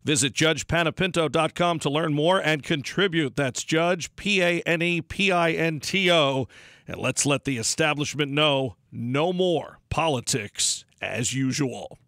Visit JudgePanepinto.com to learn more and contribute. That's Judge, Panepinto. And let's let the establishment know no more politics as usual.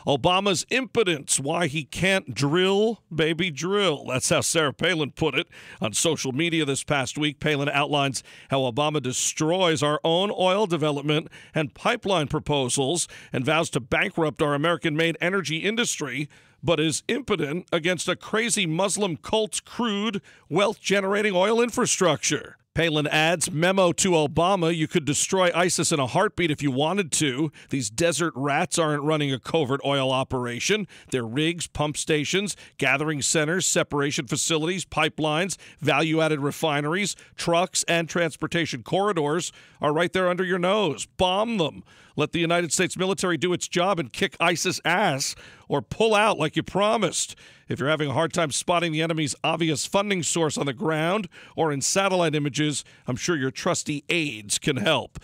Obama's impotence, why he can't drill, baby, drill. That's how Sarah Palin put it on social media this past week. Palin outlines how Obama destroys our own oil development and pipeline proposals and vows to bankrupt our American-made energy industry, but is impotent against a crazy Muslim cult's crude, wealth-generating oil infrastructure. Palin adds, memo to Obama, you could destroy ISIS in a heartbeat if you wanted to. These desert rats aren't running a covert oil operation. Their rigs, pump stations, gathering centers, separation facilities, pipelines, value-added refineries, trucks, and transportation corridors are right there under your nose. Bomb them. Let the United States military do its job and kick ISIS ass, or pull out like you promised. If you're having a hard time spotting the enemy's obvious funding source on the ground or in satellite images, I'm sure your trusty aides can help.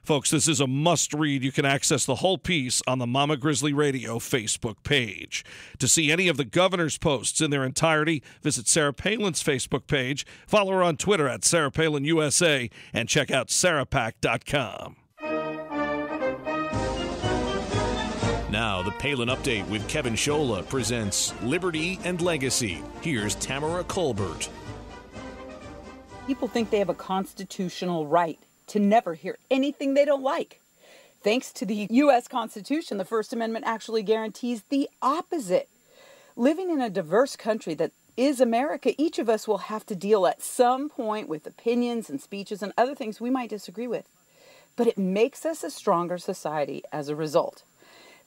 Folks, this is a must-read. You can access the whole piece on the Mama Grizzly Radio Facebook page. To see any of the governor's posts in their entirety, visit Sarah Palin's Facebook page, follow her on Twitter at Sarah Palin USA, and check out sarahpac.com. Now, the Palin Update with Kevin Scholla presents Liberty and Legacy. Here's Tamara Colbert. People think they have a constitutional right to never hear anything they don't like. Thanks to the U.S. Constitution, the First Amendment actually guarantees the opposite. Living in a diverse country that is America, each of us will have to deal at some point with opinions and speeches and other things we might disagree with. But it makes us a stronger society as a result.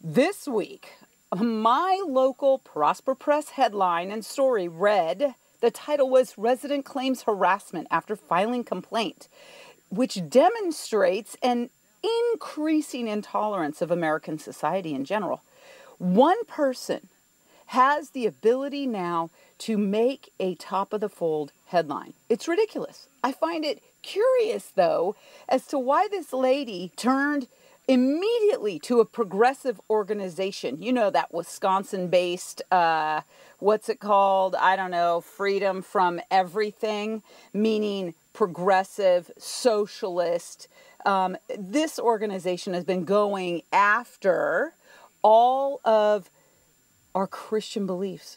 This week, my local Prosper Press headline and story read, the title was Resident Claims Harassment After Filing Complaint, which demonstrates an increasing intolerance of American society in general. One person has the ability now to make a top-of-the-fold headline. It's ridiculous. I find it curious, though, as to why this lady turned immediately to a progressive organization. You know, that Wisconsin-based, what's it called? I don't know, Freedom from Everything, meaning progressive, socialist. This organization has been going after all of our Christian beliefs.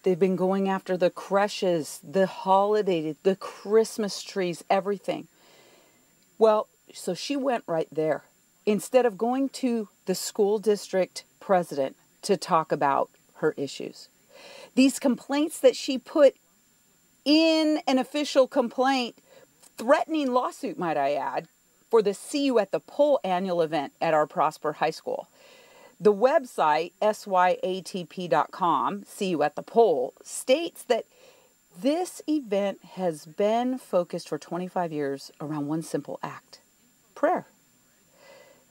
They've been going after the creches, the holidays, the Christmas trees, everything. Well, so she went right there. Instead of going to the school district president to talk about her issues. These complaints that she put in an official complaint, threatening lawsuit, might I add, for the See You at the Poll annual event at our Prosper High School. The website, syatp.com, See You at the Poll, states that this event has been focused for 25 years around one simple act, prayer.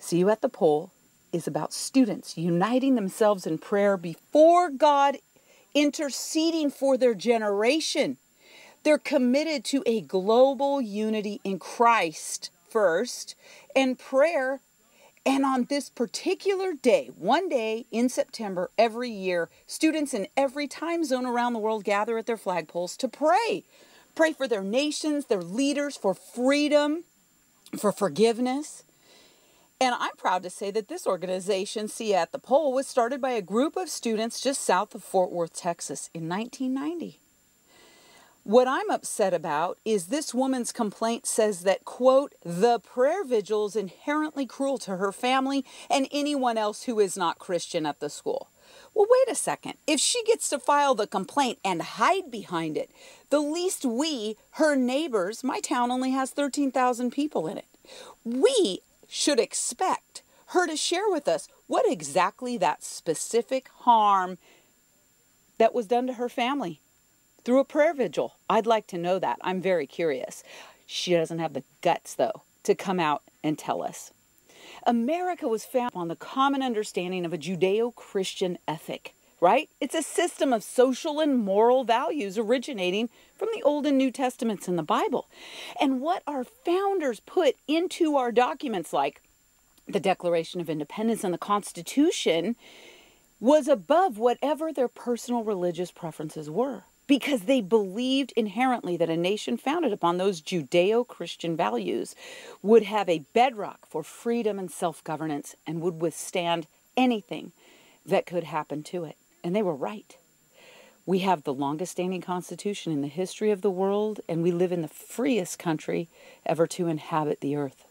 See You at the Poll is about students uniting themselves in prayer before God, interceding for their generation. They're committed to a global unity in Christ first, and prayer. And on this particular day, one day in September every year, students in every time zone around the world gather at their flagpoles to pray. Pray for their nations, their leaders, for freedom, for forgiveness. And I'm proud to say that this organization, See at the Poll, was started by a group of students just south of Fort Worth, Texas in 1990. What I'm upset about is this woman's complaint says that, quote, the prayer vigil is inherently cruel to her family and anyone else who is not Christian at the school. Well, wait a second. If she gets to file the complaint and hide behind it, the least we, her neighbors, my town only has 13,000 people in it. We should expect her to share with us what exactly that specific harm that was done to her family through a prayer vigil. I'd like to know that. I'm very curious. She doesn't have the guts, though, to come out and tell us. America was founded on the common understanding of a Judeo-Christian ethic, right? It's a system of social and moral values originating from the Old and New Testaments in the Bible. And what our founders put into our documents, like the Declaration of Independence and the Constitution, was above whatever their personal religious preferences were, because they believed inherently that a nation founded upon those Judeo-Christian values would have a bedrock for freedom and self-governance and would withstand anything that could happen to it. And they were right. We have the longest standing constitution in the history of the world, and we live in the freest country ever to inhabit the earth.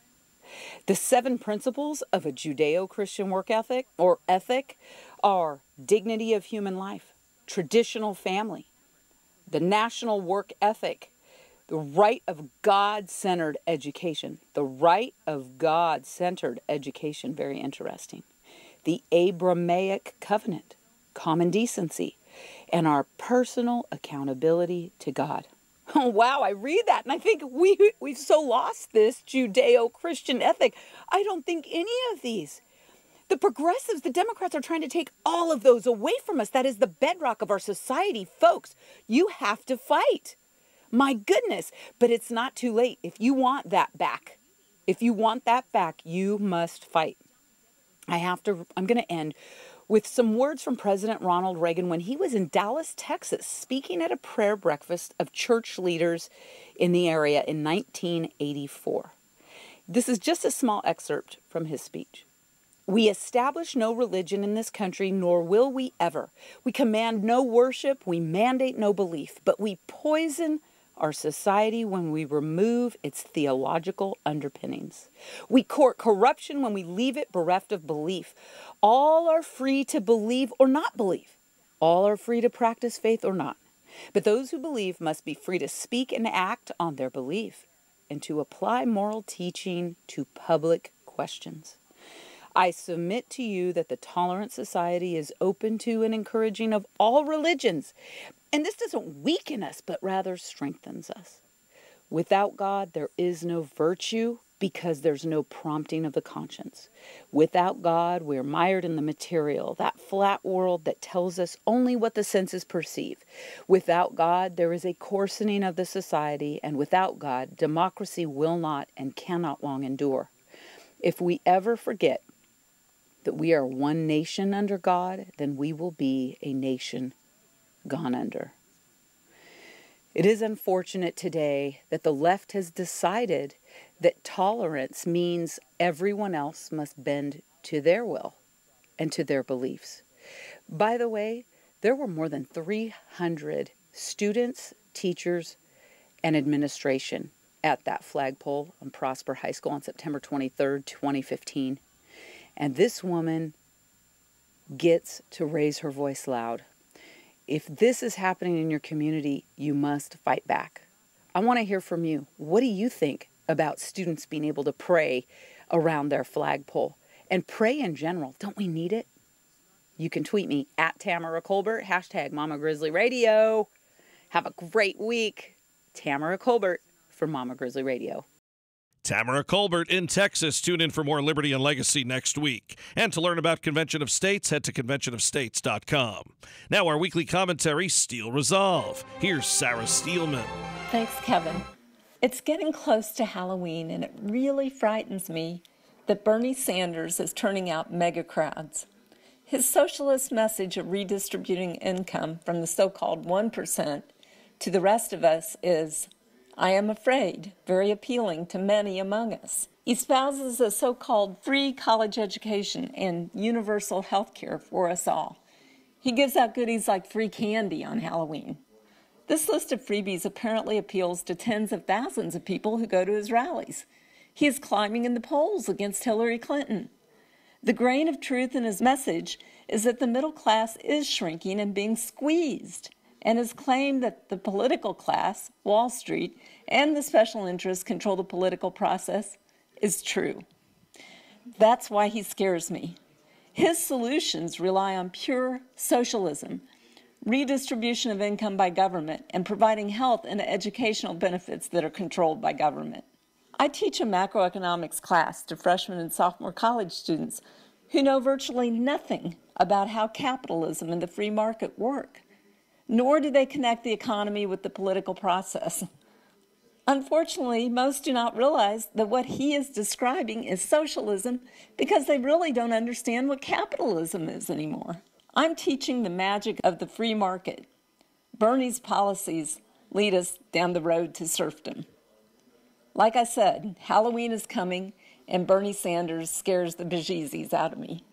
The 7 principles of a Judeo-Christian work ethic are dignity of human life, traditional family, the national work ethic, the right of God-centered education, very interesting, the Abrahamic covenant, common decency, and our personal accountability to God. Oh, wow, I read that and I think we've so lost this Judeo-Christian ethic. I don't think any of these. The progressives, the Democrats are trying to take all of those away from us. That is the bedrock of our society. Folks, you have to fight. My goodness, but it's not too late. If you want that back, you must fight. I'm going to end with some words from President Ronald Reagan when he was in Dallas, Texas, speaking at a prayer breakfast of church leaders in the area in 1984. This is just a small excerpt from his speech. We establish no religion in this country, nor will we ever. We command no worship, we mandate no belief, but we poison our society when we remove its theological underpinnings. We court corruption when we leave it bereft of belief. All are free to believe or not believe. All are free to practice faith or not. But those who believe must be free to speak and act on their belief and to apply moral teaching to public questions. I submit to you that the tolerant society is open to and encouraging of all religions. And this doesn't weaken us, but rather strengthens us. Without God, there is no virtue because there's no prompting of the conscience. Without God, we're mired in the material, that flat world that tells us only what the senses perceive. Without God, there is a coarsening of the society, and without God, democracy will not and cannot long endure. If we ever forget that we are one nation under God, then we will be a nation gone under. It is unfortunate today that the left has decided that tolerance means everyone else must bend to their will and to their beliefs. By the way, there were more than 300 students, teachers, and administration at that flagpole on Prosper High School on September 23rd, 2015. And this woman gets to raise her voice loud. If this is happening in your community, you must fight back. I want to hear from you. What do you think about students being able to pray around their flagpole? And pray in general. Don't we need it? You can tweet me at Tamara Colbert, hashtag Mama Grizzly Radio. Have a great week. Tamara Colbert for Mama Grizzly Radio. Tamara Colbert in Texas. Tune in for more Liberty and Legacy next week. And to learn about Convention of States, head to conventionofstates.com. Now our weekly commentary, Steel Resolve. Here's Sarah Steelman. Thanks, Kevin. It's getting close to Halloween, and it really frightens me that Bernie Sanders is turning out mega crowds. His socialist message of redistributing income from the so-called 1% to the rest of us is, I am afraid, very appealing to many among us. He espouses a so-called free college education and universal health care for us all. He gives out goodies like free candy on Halloween. This list of freebies apparently appeals to tens of thousands of people who go to his rallies. He is climbing in the polls against Hillary Clinton. The grain of truth in his message is that the middle class is shrinking and being squeezed, and his claim that the political class, Wall Street, and the special interests control the political process is true. That's why he scares me. His solutions rely on pure socialism, redistribution of income by government, and providing health and educational benefits that are controlled by government. I teach a macroeconomics class to freshman and sophomore college students who know virtually nothing about how capitalism and the free market work, nor do they connect the economy with the political process. Unfortunately, most do not realize that what he is describing is socialism because they really don't understand what capitalism is anymore. I'm teaching the magic of the free market. Bernie's policies lead us down the road to serfdom. Like I said, Halloween is coming, and Bernie Sanders scares the bejesus out of me.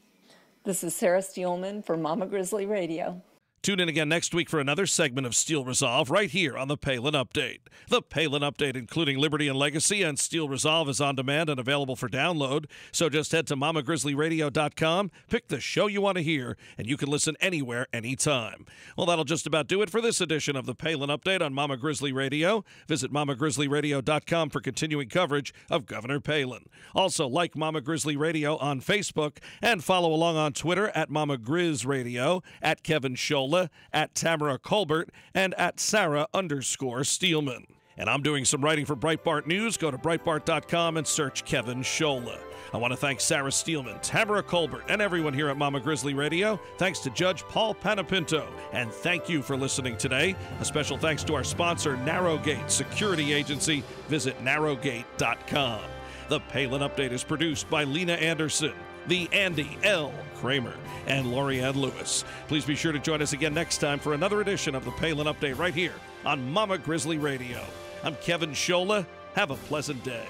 This is Sarah Steelman for Mama Grizzly Radio. Tune in again next week for another segment of Steel Resolve right here on the Palin Update. The Palin Update, including Liberty and Legacy and Steel Resolve, is on demand and available for download. So just head to mamagrizzlyradio.com, pick the show you want to hear, and you can listen anywhere, anytime. Well, that'll just about do it for this edition of the Palin Update on Mama Grizzly Radio. Visit mamagrizzlyradio.com for continuing coverage of Governor Palin. Also, like Mama Grizzly Radio on Facebook and follow along on Twitter at Mama Grizz Radio, at Kevin Scholla, at Tamara Colbert, and at Sarah_Steelman. And I'm doing some writing for Breitbart News. Go to Breitbart.com and search Kevin Scholla. I want to thank Sarah Steelman, Tamara Colbert, and everyone here at Mama Grizzly Radio. Thanks to Judge Paul Panepinto, and thank you for listening today. A special thanks to our sponsor, Narrowgate Security Agency. Visit narrowgate.com. The Palin Update is produced by Lena Anderson, the Andy L. Kramer, and Lorianne Lewis. Please be sure to join us again next time for another edition of the Palin Update right here on Mama Grizzly Radio. I'm Kevin Scholla. Have a pleasant day.